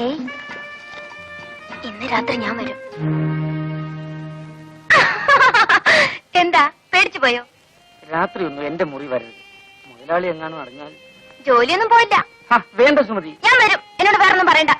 ഏയ്, ഇന്ന് രാത്രി ഞാൻ വരും. എന്താ പേടിച്ചു പോയോ? രാത്രി ഒന്നും എന്റെ മുറി വരരുത്. മുതലാളി എങ്ങാനും അറിഞ്ഞാൽ. ജോലിയൊന്നും പോയില്ല. വേണ്ട സുമതി, ഞാൻ വരും. എന്നോട് വേറൊന്നും പറയണ്ട.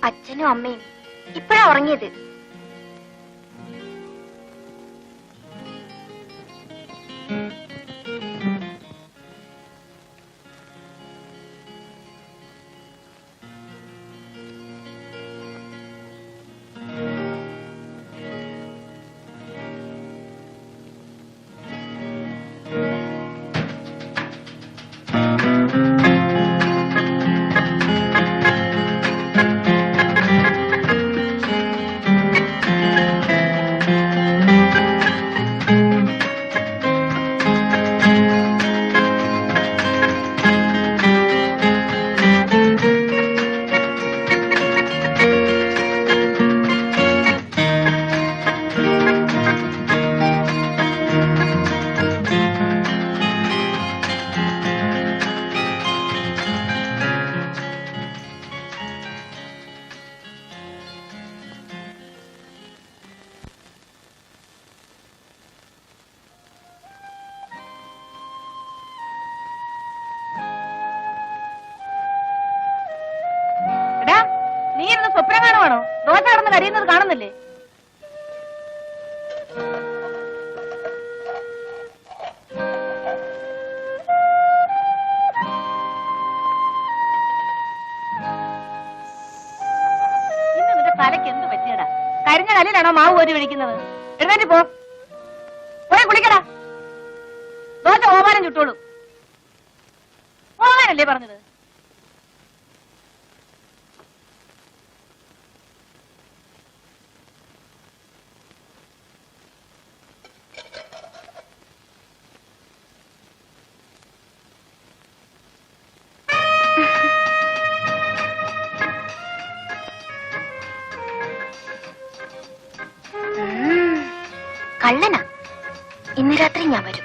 അച്ഛനും അമ്മയും ഇപ്പഴാ ഉറങ്ങിയത്. നീ ഇരുന്ന് സ്വപ്നം കാണുവാണോ? ദോശ കടന്ന് കരയുന്നത് കാണുന്നില്ലേ? ഇന്ന് നിന്റെ തലയ്ക്ക് എന്ത് പറ്റിയടാ? കരിഞ്ഞ കല്ലിലാണോ മാവ് കോരി ഒഴിക്കുന്നത്? എഴുന്നേറ്റ് പോ, പോയി കുളിക്കടാ. ദോശ ഓമാനം ചുട്ടോളൂ. പോകാനല്ലേ പറഞ്ഞത്? കള്ളനാ. ഇന്ന് രാത്രി ഞാൻ വരും.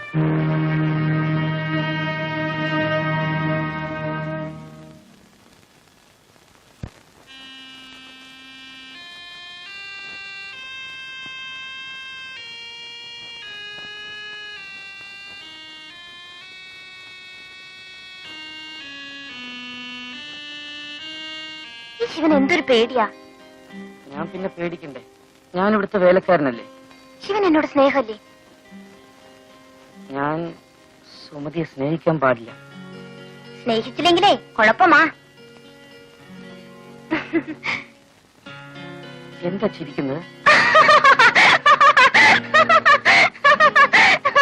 ഈ ശിവൻ എന്തൊരു പേടിയാ. ഞാൻ പിന്നെ പേടിക്കണ്ടേ? ഞാൻ ഇവിടുത്തെ വേലക്കാരനല്ലേ. ശിവൻ എന്നോട് സ്നേഹല്ലേ? ഞാൻ സുമതിയെ സ്നേഹിക്കാൻ പാടില്ല. സ്നേഹിച്ചില്ലെങ്കിലേ കുഴപ്പമാ. എന്താ ചിരിക്കുന്നത്?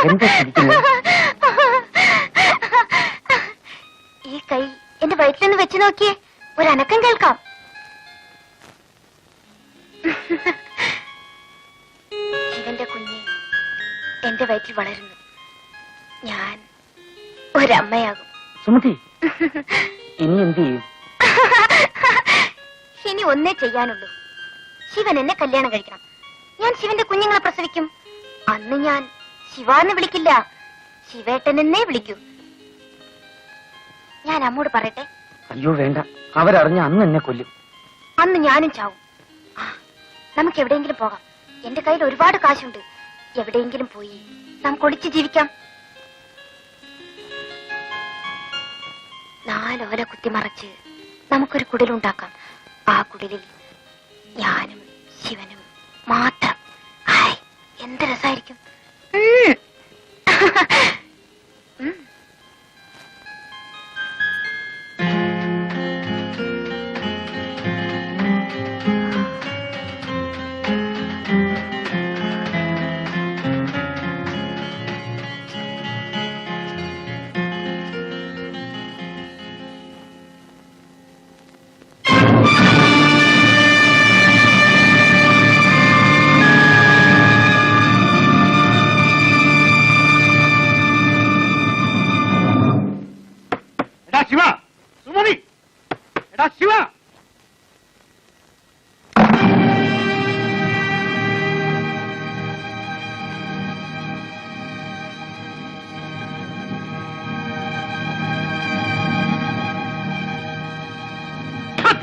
എന്താ ചിരിക്കുന്നത്? ഈ കൈ എന്റെ വയറ്റിലൊന്ന് വെച്ച് നോക്കിയേ, ഒരനക്കം കേൾക്കാം. ശിവന്റെ കുഞ്ഞ് എന്റെ വയറ്റിൽ വളരുന്നു. ഞാൻ ഒരമ്മയാകും. സുമതി, ഇനി എന്ത് ചെയ്യും? ഇനി ഒന്നേ ചെയ്യാനുള്ളൂ. ശിവൻ എന്നെ കല്യാണം കഴിക്കണം. ഞാൻ ശിവന്റെ കുഞ്ഞുങ്ങളെ പ്രസവിക്കും. അന്ന് ഞാൻ ശിവാന്ന് വിളിക്കില്ല, ശിവേട്ടൻ എന്നേ വിളിക്കൂ. ഞാൻ അമ്മോട് പറയട്ടെ? അയ്യോ വേണ്ട, അവരറിഞ്ഞ അന്ന് എന്നെ കൊല്ലും. അന്ന് ഞാനും ചാവും. നമുക്ക് എവിടെയെങ്കിലും പോകാം. എന്റെ കയ്യിൽ ഒരുപാട് കാശുണ്ട്. എവിടെയെങ്കിലും പോയി നമുക്ക് ഒളിച്ച് ജീവിക്കാം. 4 ഓല കുത്തിമറച്ച് നമുക്കൊരു കുടിലുണ്ടാക്കാം. ആ കുടിലിൽ ഞാനും ശിവനും മാത്രം. ഹായ്, എന്ത് രസായിരിക്കും.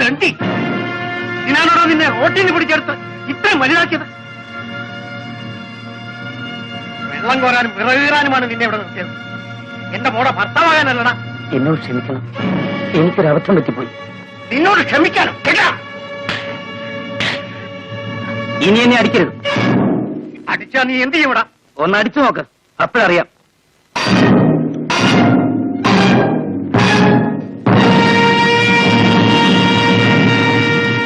തെണ്ടി ഇതിനാണോ നിന്നെ റോട്ടിന് പിടിച്ചെടുത്ത് ഇത്രയും വലുതാക്കിയത്? വെള്ളം കോരാനും വിറകീറാനുമാണ് നിന്നെ ഇവിടെ നിർത്തിയത്. എന്റെ മോടെ ഭർത്താവാകാനല്ലടാ. എന്നോട് ക്ഷമിക്കണം, എനിക്കൊരു അബദ്ധം പറ്റിപ്പോയി. നിന്നോട് ക്ഷമിക്കാനും കേട്ടാ? ഇനി എന്നെ അടിക്കരുത്. അടിച്ചാ നീ എന്ത് ചെയ്യൂടാ? ഒന്ന് അടിച്ചു നോക്ക്, അപ്പോഴറിയാം.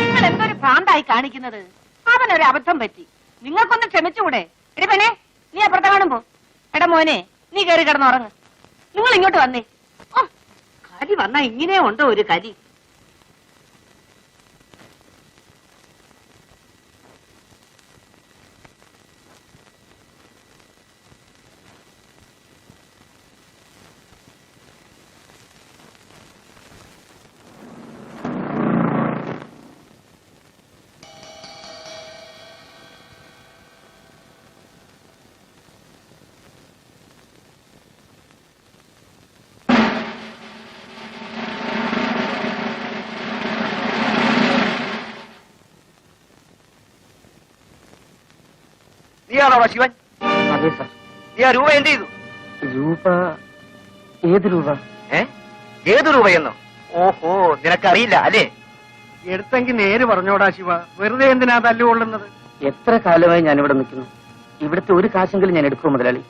നിങ്ങൾ എന്തൊരു ഭ്രാന്തായി കാണിക്കുന്നത്? അവനൊരു അബദ്ധം പറ്റി, നിങ്ങൾക്കൊന്ന് ക്ഷമിച്ചുകൂടെ? എടി പെണ്ണേ, നീ അപ്പുറത്തെ കാണുമ്പോ. എടാ മോനെ, നീ കയറി കിടന്നുറങ്ങ്. നിങ്ങൾ ഇങ്ങോട്ട് വന്നേ. ഓ, കലി വന്നാ ഇങ്ങനെ ഉണ്ടോ ഒരു കലി? നീയാണോ ശിവൻ? അതെ സാർ. നീ ആ രൂപ എന്ത് ചെയ്തു? രൂപ? ഏത് രൂപ? ഏത് രൂപയെന്നോ? ഓഹോ, നിനക്കറിയില്ല അല്ലേ? എടുത്തെങ്കിൽ നേര് പറഞ്ഞോടാ ശിവ, വെറുതെ എന്തിനാ തല്ലുകൊള്ളുന്നത്? എത്ര കാലമായി ഞാനിവിടെ നിൽക്കുന്നു, ഇവിടുത്തെ ഒരു കാശെങ്കിലും ഞാൻ എടുക്കുമോ മുതലാളി?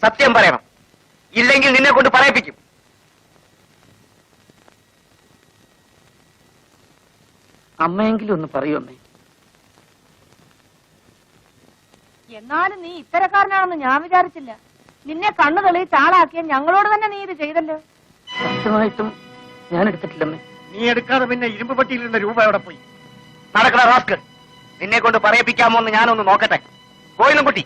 സത്യം പറയണം, ഇല്ലെങ്കിൽ നിന്നെ കൊണ്ട് പറയിപ്പിക്കും. അമ്മയെങ്കിലും ഒന്ന് പറയൂ അമ്മേ. എന്നാലും നീ ഇത്തരക്കാരനാണെന്ന് ഞാൻ വിചാരിച്ചില്ല. നിന്നെ കണ്ണു തെളിയിച്ച് ആളാക്കിയ ഞങ്ങളോട് തന്നെ നീ ഇത് ചെയ്തല്ലോ. സത്യമായിട്ടും ഞാൻ എടുത്തിട്ടില്ലമ്മേ. നീ എടുക്കാതെ പിന്നെ ഇരുമ്പ് പട്ടിയിലുള്ള രൂപ എവിടെ പോയി? നടക്കണ റാസ്കൽ, നിന്നെ കൊണ്ട് പറയിപ്പിക്കാമോ എന്ന് ഞാനൊന്ന് നോക്കട്ടെ. പോയിന്നും കുട്ടി.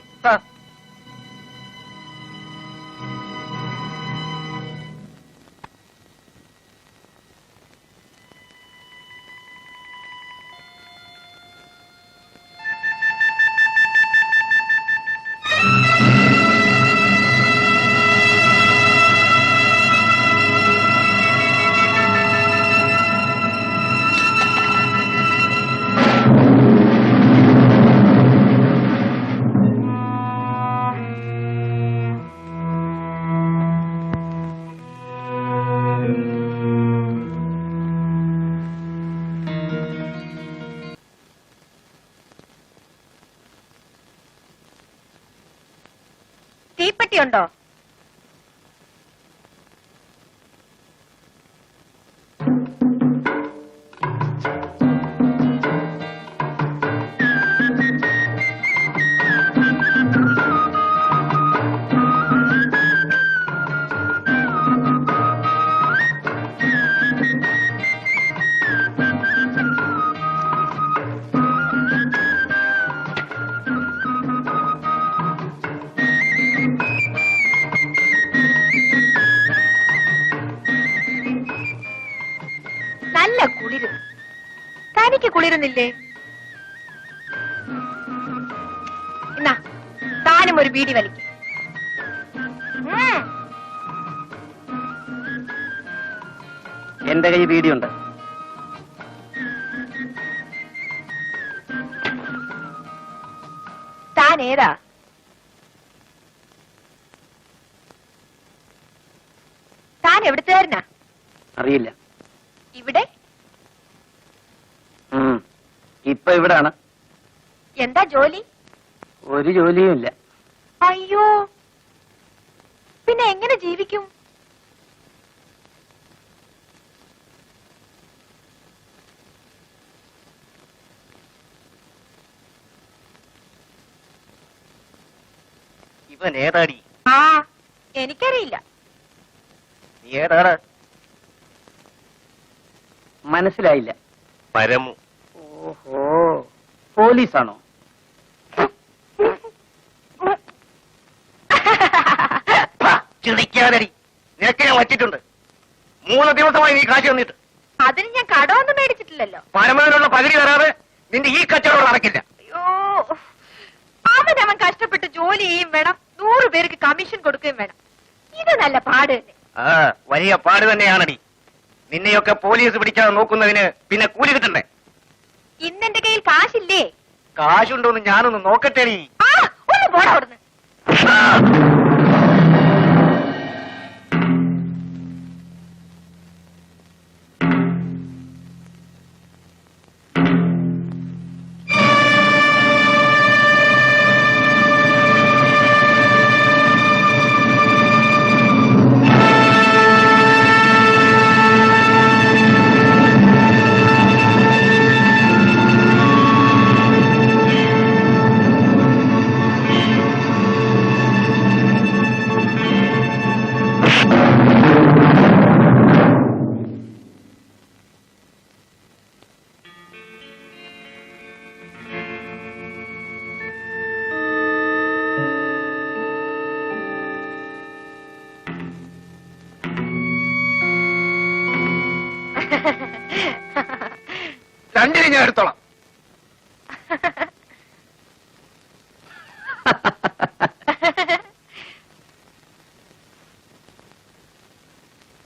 തീപ്പെട്ടിയുണ്ടോ? നല്ല കുളിര്. തനിക്ക് കുളിരുന്നില്ലേ? എന്നാ താനും ഒരു ബീഡി വലിക്കും. എന്റെ കൈ ബീഡിയുണ്ട്. താൻ ഏതാ? താൻ എവിടുത്തുകാരനാ? അറിയില്ല. ഇവിടെ? ഇപ്പൊ ഇവിടാണ്. എന്താ ജോലി? ഒരു ജോലിയും ഇല്ല. അയ്യോ, പിന്നെ എങ്ങനെ ജീവിക്കും? ഇവൻ ഏതാടി? ആ, എനിക്കറിയില്ല. നീ ഏതാണ്? മനസ്സിലായില്ല. പരമു. ഓഹോ, പോലീസാണോ? ചിരിക്കാനടി, നിനക്ക് ഞാൻ വച്ചിട്ടുണ്ട്. 3 ദിവസമായി നീ കാശ് തന്നിട്ട്. അതിന് ഞാൻ കടമൊന്നും മേടിച്ചിട്ടില്ലല്ലോ. പരമവിനുള്ള പകുതി തരാതെ നിന്റെ ഈ കച്ചവടം നടക്കില്ല. അയ്യോ, അവൻ കഷ്ടപ്പെട്ട് ജോലി ചെയ്യും വേണം, 100 പേർക്ക് കമ്മീഷൻ കൊടുക്കുകയും വേണം. ഇത് നല്ല പാട് തന്നെ. വലിയ പാട് തന്നെയാണടി. നിന്നെയൊക്കെ പോലീസ് പിടിക്കാതെ നോക്കുന്നതിന് പിന്നെ കൂലി കിട്ടണ്ടേ? ഇന്നെന്റെ കയ്യിൽ കാശില്ലേ? കാശുണ്ടോന്ന് ഞാനൊന്ന് നോക്കട്ടെ. നീ ആ, ഒന്ന് പോടാ അവിടുന്ന്. രണ്ടിനെ ഞാൻ എടുത്തോളാം.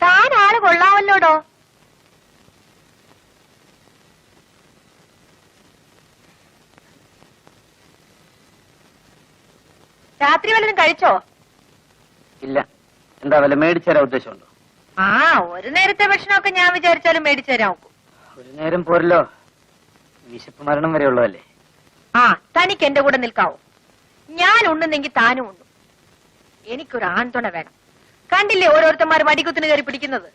താൻ ആള് കൊള്ളാമല്ലോടോ. രാത്രി വല്ലതും കഴിച്ചോ? ഇല്ല. എന്താ വല്ല മേടിച്ചു തരാൻ ഉദ്ദേശമുണ്ടോ? ആ, ഒരു നേരത്തെ ഭക്ഷണമൊക്കെ ഞാൻ വിചാരിച്ചാലും മേടിച്ചു തരാൻ ഒക്കും. ഒരു നേരം പോരല്ലോ, വിശപ്പ് മരണം വരെ ഉള്ളതല്ലേ. ആ, തനിക്ക് എന്റെ കൂടെ നിൽക്കാവോ? ഞാൻ ഉണ്ണുന്നെങ്കിൽ താനും ഉണ്ണു. എനിക്കൊരു ആൺതുണ വേണം. കണ്ടില്ലേ ഓരോരുത്തന്മാർ വടികുത്തിന് കയറി പിടിക്കുന്നത്?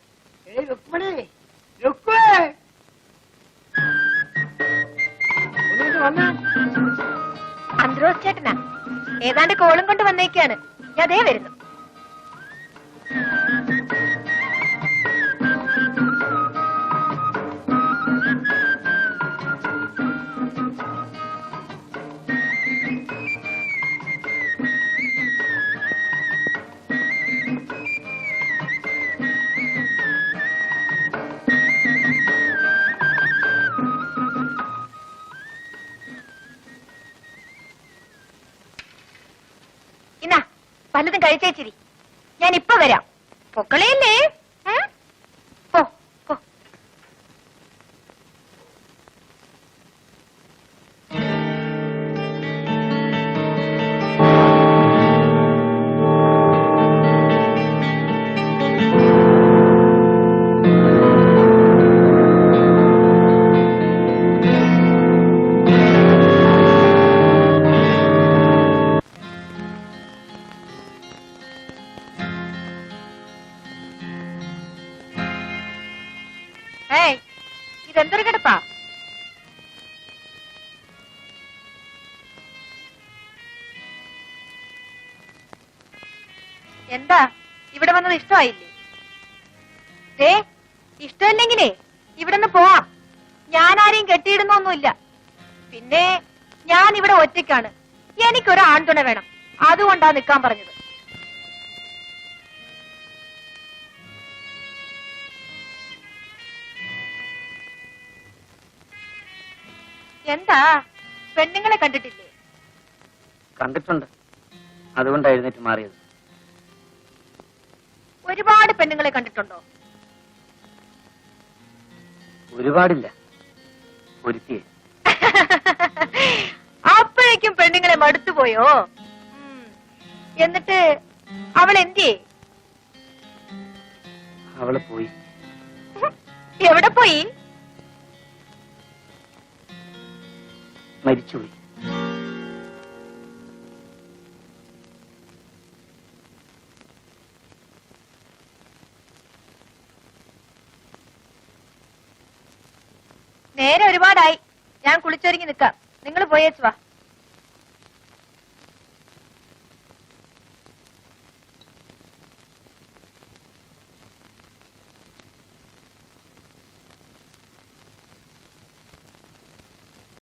അന്ത്രോസ് ചേട്ടനാ, ഏതാണ്ട് കോളും കൊണ്ട് വന്നേക്കാണ്. ഞാൻ അതേ വരുന്നു. ഇന്നാ പലതും കഴിച്ചേച്ചിരി. ഞാൻ ഇപ്പൊ വരാം. പൊക്കളയല്ലേ? പോ പോ. ഏയ്, ഇതെന്തൊരു കിടപ്പാ? എന്താ ഇവിടെ വന്നത് ഇഷ്ടമായില്ലേ? ഇഷ്ടമല്ലെങ്കിലേ ഇവിടെ നിന്ന് പോവാം. ഞാൻ ആരെയും കെട്ടിയിടുന്നൊന്നുമില്ല. പിന്നെ ഞാൻ ഇവിടെ ഒറ്റയ്ക്കാണ്. എനിക്കൊരു ആൺതുണ വേണം. അതുകൊണ്ടാ നിൽക്കാൻ പറഞ്ഞത്. എന്താ, പെണ്ണുങ്ങളെ കണ്ടിട്ടില്ലേ? കണ്ടിട്ടുണ്ട്, അതുകൊണ്ട് എഴുന്നേറ്റ് മാറിയത്. ഒരുപാട് പെണ്ണുങ്ങളെ കണ്ടിട്ടുണ്ടോ? ഒരുപാടില്ല, ഒരുത്തിയെ. അപ്പോഴേക്കും പെണ്ണുങ്ങളെ മടുത്തുപോയോ? എന്നിട്ട് അവൾ എന്തിയേ? അവള് പോയി. എവിടെ പോയി? മരിച്ചുപോയി. നേരെ ഒരുപാടായി. ഞാൻ കുളിച്ചൊരുങ്ങി നിൽക്കാം. നിങ്ങൾ പോയേച്ചു വാ.